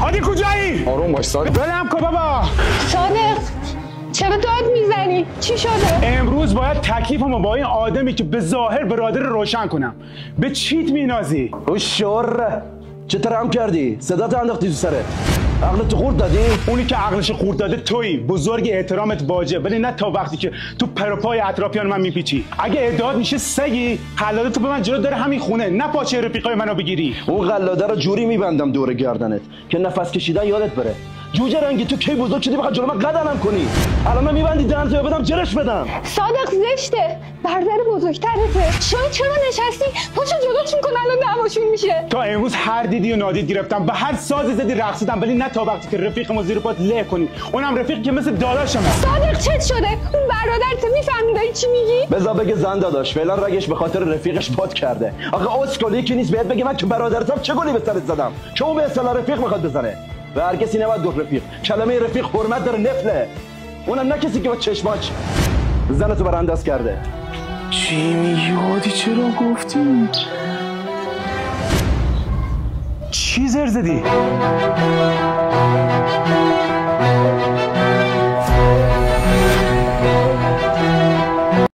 هادی کجایی؟ آروم باش صادق. ولم کن بابا. صادق چرا داد میزنی؟ چی شده؟ امروز باید تکلیفمو با این آدمی که به ظاهر برادر روشن کنم. به چیت مینازی؟ او شور چه ترم کردی؟ صدات انداختی تو سرت. عقلت خورد دادی؟ اونی که عقلش خورد داده تویی. بزرگ احترامت واجب، ولی نه تا وقتی که تو پروپای اطرافیان من میپیچی. اگه ادعات میشه سگی، قلاده تو به من جلو داره همین خونه، نه پاچه رفیقای منو بگیری. اون قلاده رو جوری میبندم دور گردنت که نفس کشیدن یادت بره. جوجه رنگی تو کی بزرگ شدی بخواد جلو من قدمم کنی؟ الان من میبندی دهنتو بدم جرش بدم. صادق زشته. برادر بزرگترته. چرا نشستی؟ پاشو جلوشون کن الان دعواشون میشه. تا امروز هر دیدی و نادید گرفتم، به هر سازی زدی رقصیدم، ولی نه تا وقتی که رفیقمو زیر پات له کنی. اونم رفیقی که مثل داداشمه. صادق چت شده؟ اون برادرت میفهمی داری چی میگی؟ بذار بگه زن داداش، فعلا رگش به خاطر رفیقش پات کرده. آخه اسکلی که نیست بهت بگه من که برادرتم چه گلی به سرت زدم که اون به اصطلاح رفیق میخواد بزنه. و هر کسی نباید گفت رفیق. کلمه رفیق حرمت داره، نفله. اونم نه کسی که با چشماش زنتو برانداز کرده. چی میگی هادی؟ چرا گفتی؟ چی زر زدی؟